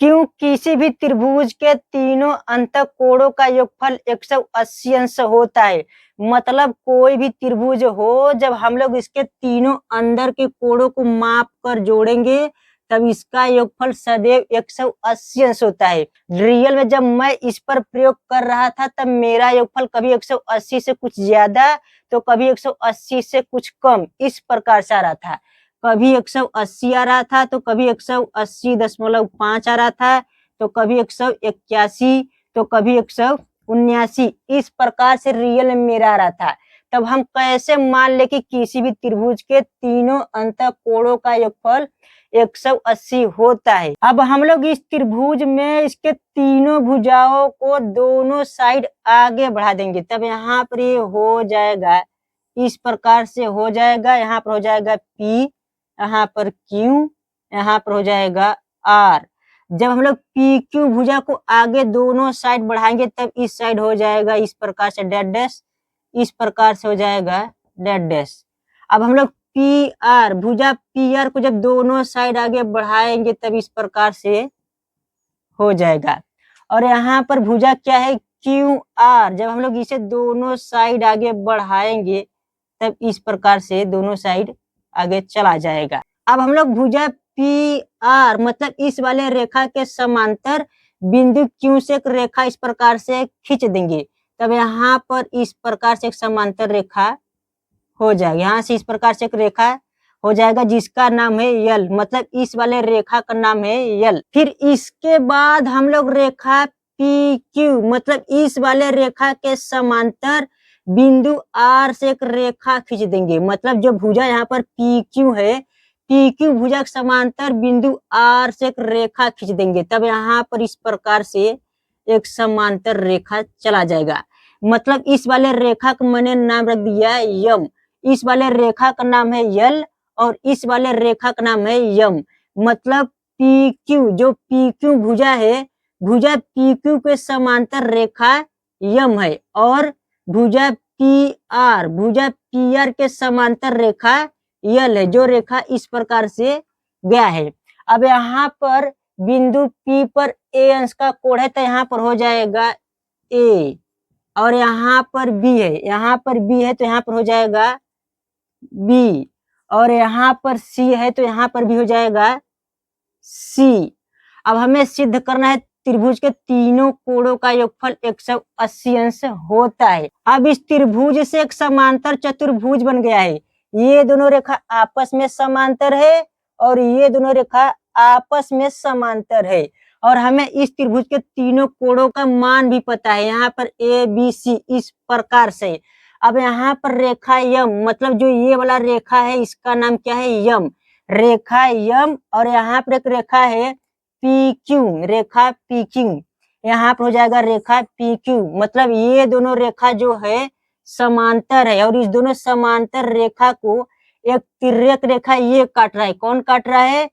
क्यों किसी भी त्रिभुज के तीनों अंतः कोणों का योगफल 180 अंश होता है। मतलब कोई भी त्रिभुज हो, जब हम लोग इसके तीनों अंदर के कोणों को माप कर जोड़ेंगे तब इसका योगफल सदैव 180 अंश होता है। रियल में जब मैं इस पर प्रयोग कर रहा था तब मेरा योगफल कभी 180 से कुछ ज्यादा तो कभी 180 से कुछ कम इस प्रकार से आ रहा था। कभी 180 आ रहा था तो कभी 180.5 आ रहा था तो कभी 181 तो कभी 179 इस प्रकार से रियल में मेरा आ रहा था। तब हम कैसे मान ले कि किसी भी त्रिभुज के तीनों अंतः कोणों का योगफल 180 होता है। अब हम लोग इस त्रिभुज में इसके तीनों भुजाओं को दोनों साइड आगे बढ़ा देंगे तब यहाँ पर ये हो जाएगा, इस प्रकार से हो जाएगा। यहाँ पर हो जाएगा P, यहाँ पर Q, यहाँ पर हो जाएगा R। जब हम लोग PQ भुजा को आगे दोनों साइड बढ़ाएंगे तब इस साइड हो जाएगा इस प्रकार से डैश डैश, इस प्रकार से हो जाएगा डैश डैश। अब हम लोग PR भुजा PR को जब दोनों साइड आगे बढ़ाएंगे तब इस प्रकार से हो जाएगा। और यहाँ पर भुजा क्या है QR, जब हम लोग इसे दोनों साइड आगे बढ़ाएंगे तब इस प्रकार से दोनों साइड आगे चला जाएगा। अब हम लोग भुजा PR मतलब इस वाले रेखा के समांतर बिंदु Q से एक रेखा इस प्रकार से खींच देंगे तब यहाँ पर इस प्रकार से एक समांतर रेखा हो जाएगा। यहाँ से इस प्रकार से एक रेखा हो जाएगा जिसका नाम है यल, मतलब इस वाले रेखा का नाम है यल। फिर इसके बाद हम लोग रेखा PQ मतलब इस वाले रेखा के समांतर बिंदु R से एक रेखा खींच देंगे। मतलब जो भुजा यहाँ पर PQ है, PQ भुजा के समांतर बिंदु R से एक रेखा खींच देंगे तब यहाँ पर इस प्रकार से एक समांतर रेखा चला जाएगा। मतलब इस वाले रेखा का मैंने नाम रख दिया यम, इस वाले रेखा का नाम है यल और इस वाले रेखा का नाम है यम। मतलब PQ जो PQ भुजा है, भुजा PQ के समांतर रेखा यम है और भुजा PR के समांतर रेखा यल है, जो रेखा इस प्रकार से गया है। अब यहाँ पर बिंदु P पर A अंश का कोण है तो यहाँ पर हो जाएगा A और यहाँ पर B है, यहाँ पर B है तो यहाँ पर हो जाएगा B और यहाँ पर C है तो यहाँ पर भी हो जाएगा C। अब हमें सिद्ध करना है त्रिभुज के तीनों कोणों का योगफल 180 अंश होता है। अब इस त्रिभुज से एक समांतर चतुर्भुज बन गया है। ये दोनों रेखा आपस में समांतर है और ये दोनों रेखा आपस में समांतर है और हमें इस त्रिभुज के तीनों कोणों का मान भी पता है। यहाँ पर ABC इस प्रकार से। अब यहाँ पर रेखा यम मतलब जो ये वाला रेखा है इसका नाम क्या है यम, रेखा यम और यहाँ पर एक रेखा है PQ, रेखा PQ, यहाँ पर हो जाएगा रेखा PQ। मतलब ये दोनों रेखा जो है समांतर है और इस दोनों समांतर रेखा को एक तिर्यक रेखा ये काट रहा है। कौन काट रहा है?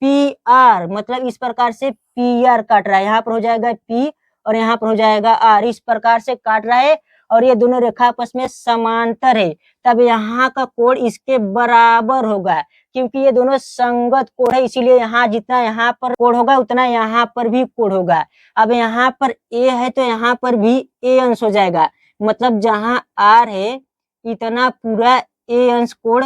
PR, मतलब इस प्रकार से PR काट रहा है। यहाँ पर हो जाएगा P और यहाँ पर हो जाएगा R, इस प्रकार से काट रहा है और ये दोनों रेखा आपस में समांतर है तब यहाँ का कोण इसके बराबर होगा क्योंकि ये दोनों संगत कोण है, इसीलिए यहाँ जितना यहाँ पर कोण होगा उतना यहाँ पर भी कोण होगा। अब यहाँ पर A है तो यहाँ पर भी A अंश हो जाएगा, मतलब जहाँ R है इतना पूरा A अंश कोण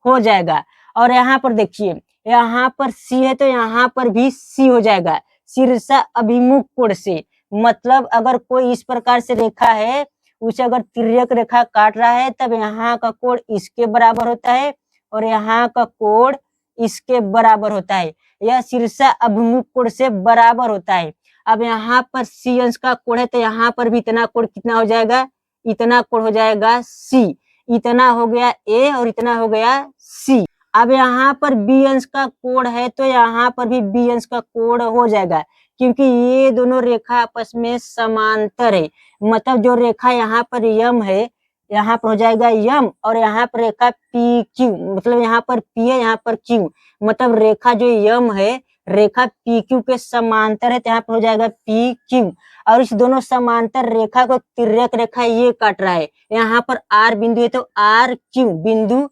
हो जाएगा। और यहाँ पर देखिए यहाँ पर C है तो यहाँ पर भी C हो जाएगा शीर्ष अभिमुख कोण से। मतलब अगर कोई इस प्रकार से रेखा है उसे अगर तिर्यक रेखा काट रहा है तब यहाँ का कोण इसके बराबर होता है और यहाँ का कोण इसके बराबर होता है, यह शीर्ष अभिमुख कोण से बराबर होता है। अब यहाँ पर C अंश का कोण है तो यहाँ पर भी इतना कोण कितना हो जाएगा, इतना कोण हो जाएगा C, इतना हो गया A और इतना हो गया C। अब यहाँ पर B अंश का कोण है तो यहाँ पर भी B अंश का कोण हो जाएगा क्योंकि ये दोनों रेखा आपस में समांतर है। मतलब जो रेखा यहाँ पर यम है यहाँ पर हो जाएगा यम और यहाँ पर रेखा PQ, मतलब यहाँ पर P है यहाँ पर Q, मतलब रेखा जो यम है रेखा PQ के समांतर है तो यहाँ पर हो जाएगा PQ और इस दोनों समांतर रेखा को तिर्यक रेखा ये काट रहा है। यहाँ पर R बिंदु है तो RQ बिंदु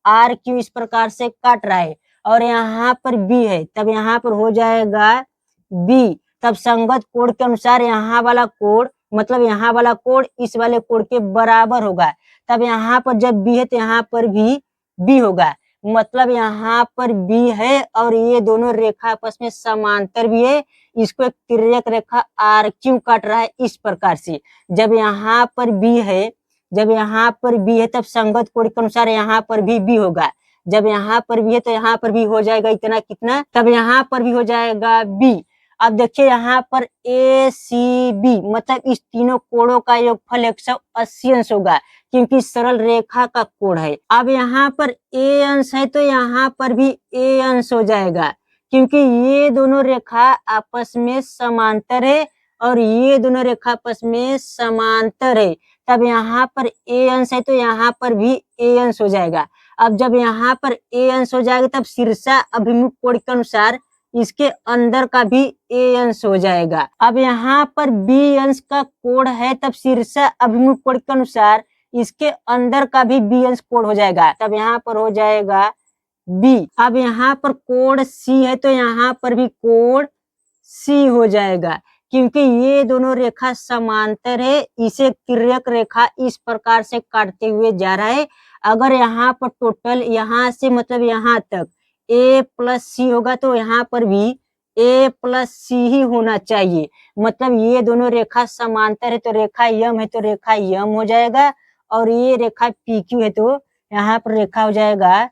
RQ इस प्रकार से काट रहा है और यहाँ पर B है तब यहाँ पर हो जाएगा बी, तब संगत कोण के अनुसार यहाँ वाला कोण मतलब यहाँ वाला कोण इस वाले कोण के बराबर होगा। तब यहाँ पर जब बी है तो यहाँ पर भी बी होगा, मतलब यहाँ पर बी है और ये दोनों रेखा आपस में समांतर भी है। इसको एक तिर्यक रेखा आर क्यू काट रहा है इस प्रकार से। जब यहाँ पर बी है, जब यहाँ पर बी है तब संगत कोण के अनुसार यहाँ पर भी बी होगा। जब यहाँ पर भी है तो यहाँ पर भी हो जाएगा इतना कितना, तब यहाँ पर भी हो जाएगा बी। अब देखिए यहाँ पर ए सी बी मतलब इस तीनों कोणों का योगफल 180 अंश होगा, क्योंकि सरल रेखा का कोण है। अब यहाँ पर ए अंश है तो यहाँ पर भी ए अंश हो जाएगा, क्योंकि ये दोनों रेखा आपस में समांतर है और ये दोनों रेखा आपस में समांतर है। तब यहाँ पर ए अंश है तो यहाँ पर भी ए अंश हो जाएगा। अब जब यहाँ पर ए अंश हो जाएगा तब शीर्षा अभिमुख कोण के अनुसार इसके अंदर का भी ए अंश हो जाएगा। अब यहाँ पर बी अंश का कोण है तब शीर्षा अभिमुख कोण के अनुसार इसके अंदर का भी बी अंश कोण हो जाएगा। तब यहाँ पर हो जाएगा बी। अब यहाँ पर कोण सी है तो यहाँ पर भी कोण सी हो जाएगा, क्योंकि ये दोनों रेखा समांतर है। इसे तिर्यक रेखा इस प्रकार से काटते हुए जा रहा है। अगर यहाँ पर टोटल यहाँ से मतलब यहाँ तक ए प्लस सी होगा तो यहाँ पर भी ए प्लस सी ही होना चाहिए, मतलब ये दोनों रेखा समांतर है तो रेखा यम है तो रेखा यम हो जाएगा, और ये रेखा पी क्यू है तो यहाँ पर रेखा हो जाएगा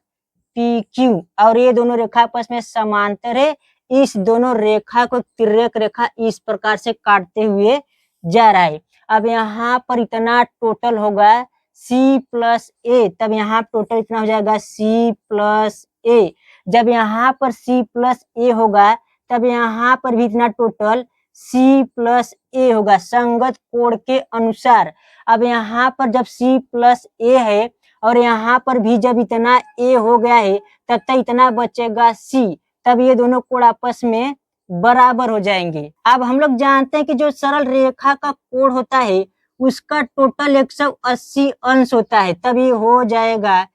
पी क्यू, और ये दोनों रेखा आपस में समांतर है। इस दोनों रेखा को तिर्यक रेखा इस प्रकार से काटते हुए जा रहा है। अब यहाँ पर इतना टोटल होगा सी प्लस ए, तब यहाँ टोटल इतना हो जाएगा सी प्लस ए। जब यहाँ पर सी प्लस ए होगा तब यहाँ पर भी इतना टोटल सी प्लस ए होगा संगत कोण के अनुसार। अब यहाँ पर जब सी प्लस ए है और यहाँ पर भी जब इतना ए हो गया है तब तक इतना बचेगा सी, तब ये दोनों कोण आपस में बराबर हो जाएंगे। अब हम लोग जानते हैं कि जो सरल रेखा का कोण होता है उसका टोटल 180 अंश होता है, तब ये हो जाएगा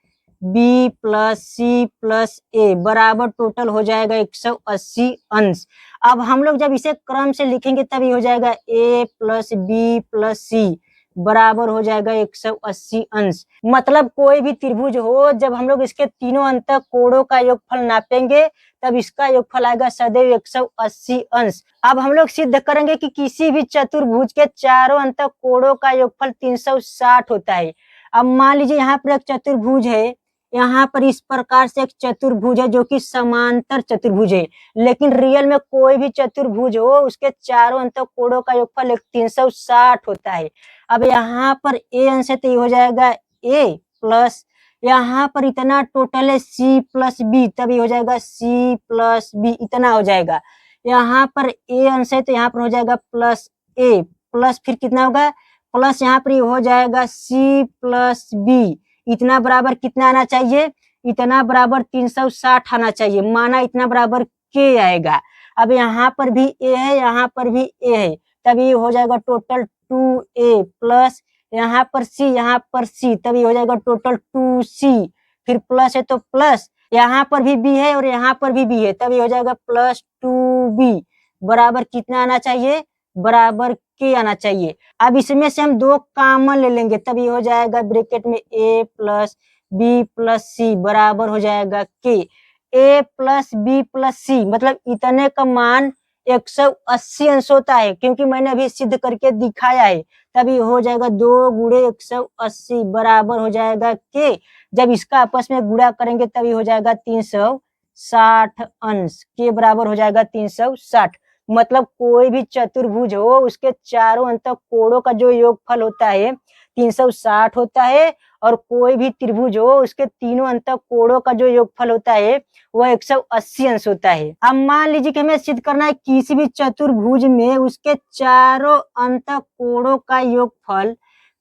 बी प्लस सी प्लस ए बराबर टोटल हो जाएगा 180 अंश। अब हम लोग जब इसे क्रम से लिखेंगे तब ये हो जाएगा ए प्लस बी प्लस सी बराबर हो जाएगा 180 अंश। मतलब कोई भी त्रिभुज हो, जब हम लोग इसके तीनों अंत कोणों का योगफल नापेंगे तब इसका योगफल आएगा सदैव 180 अंश। अब हम लोग सिद्ध करेंगे कि किसी भी चतुर्भुज के चारों अंत कोणों का योगफल 360 होता है। अब मान लीजिए यहाँ पर एक चतुर्भुज है, यहाँ पर इस प्रकार से एक चतुर्भुज है जो कि समांतर चतुर्भुज है, लेकिन रियल में कोई भी चतुर्भुज हो उसके चारों अंत कोणों का योगफल 360 होता है। अब यहाँ पर ए अंश है तो ये हो जाएगा ए प्लस यहाँ पर इतना टोटल है सी प्लस बी, तब ये हो जाएगा सी प्लस बी इतना हो जाएगा। यहाँ पर ए अंश है तो यहाँ पर हो जाएगा प्लस ए प्लस फिर कितना होगा प्लस यहाँ पर हो जाएगा सी प्लस बी इतना बराबर कितना आना चाहिए, इतना बराबर 360 आना चाहिए, माना इतना बराबर के आएगा। अब यहाँ पर भी ए है यहाँ पर भी ए है, तब ये हो जाएगा टोटल 2a प्लस यहाँ पर सी तब ये हो जाएगा टोटल 2c, फिर प्लस है तो प्लस यहाँ पर भी b है और यहाँ पर भी b है, तब ये हो जाएगा प्लस 2b बराबर कितना आना चाहिए, बराबर के आना चाहिए। अब इसमें से हम दो कॉमन ले लेंगे तब ये हो जाएगा ब्रैकेट में a प्लस बी प्लस सी बराबर हो जाएगा के। a प्लस बी प्लस सी मतलब इतने का मान 180 अंश होता है, क्योंकि मैंने अभी सिद्ध करके दिखाया है। तभी हो जाएगा 2 गुणे 180 बराबर हो जाएगा के। जब इसका आपस में गुणा करेंगे तभी हो जाएगा 360 अंश, के बराबर हो जाएगा 360। मतलब कोई भी चतुर्भुज हो उसके चारों अंत कोणों का जो योगफल होता है 360 होता है, और कोई भी त्रिभुज हो उसके तीनों अंत कोणों का जो योगफल होता है वह 180 अंश होता है। अब मान लीजिए कि हमें सिद्ध करना है किसी भी चतुर्भुज में उसके चारों अंत कोणों का योगफल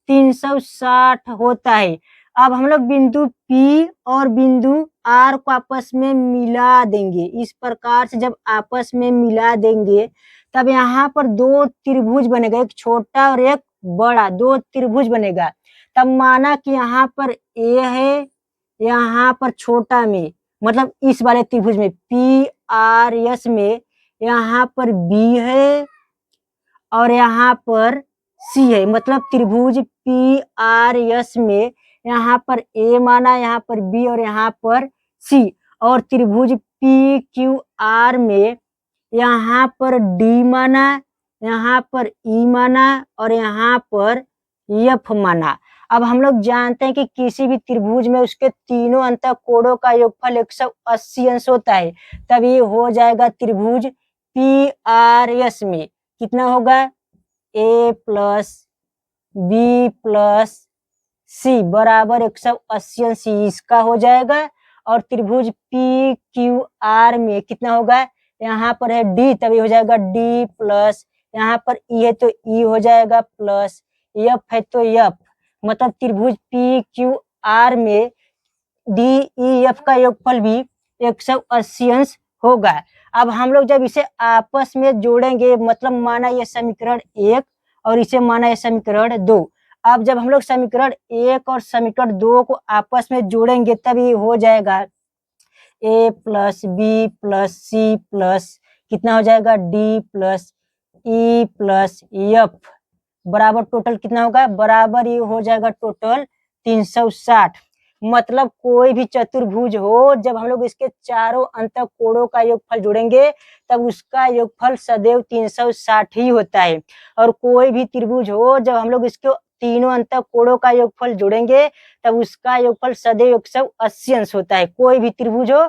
360 होता है। अब हम लोग बिंदु P और बिंदु R को आपस में मिला देंगे। इस प्रकार से जब आपस में मिला देंगे तब यहाँ पर दो त्रिभुज बनेगा, एक छोटा और एक बड़ा, दो त्रिभुज बनेगा। तब माना कि यहाँ पर A है, यहाँ पर छोटा में मतलब इस वाले त्रिभुज में PRS में यहाँ पर बी है और यहाँ पर सी है, मतलब त्रिभुज पी आर एस में यहाँ पर ए माना, यहाँ पर बी और यहाँ पर सी, और त्रिभुज पी क्यू आर में यहाँ पर डी माना, यहाँ पर ई माना और यहाँ पर एफ माना। अब हम लोग जानते हैं कि किसी भी त्रिभुज में उसके तीनों अंतः कोणों का योगफल 180 अंश होता है, तब ये हो जाएगा त्रिभुज पी आर एस में कितना होगा, ए प्लस बी प्लस सी बराबर 180 अंश इसका हो जाएगा। और त्रिभुज पी क्यू आर में कितना होगा, यहाँ पर है डी, तभी हो जाएगा डी प्लस, यहाँ पर ई है तो ई हो जाएगा प्लस, एफ है तो एफ, मतलब त्रिभुज पी क्यू आर में डी ई एफ का योगफल भी 180 अंश होगा। अब हम लोग जब इसे आपस में जोड़ेंगे, मतलब माना ये समीकरण 1 और इसे माना ये समीकरण 2, अब जब हम लोग समीकरण 1 और समीकरण 2 को आपस में जोड़ेंगे तब ये हो जाएगा A plus B plus C plus कितना हो जाएगा D plus E plus F बराबर टोटल कितना होगा, बराबर ये हो जाएगा टोटल 360। मतलब कोई भी चतुर्भुज हो, जब हम लोग इसके चारों अंतः कोणों का योगफल जोड़ेंगे तब उसका योगफल सदैव 360 ही होता है। और कोई भी त्रिभुज हो, जब हम लोग इसके तीनों अंतः कोणों का योगफल जोड़ेंगे तब उसका योगफल सदैव 180 अंश होता है, कोई भी त्रिभुज हो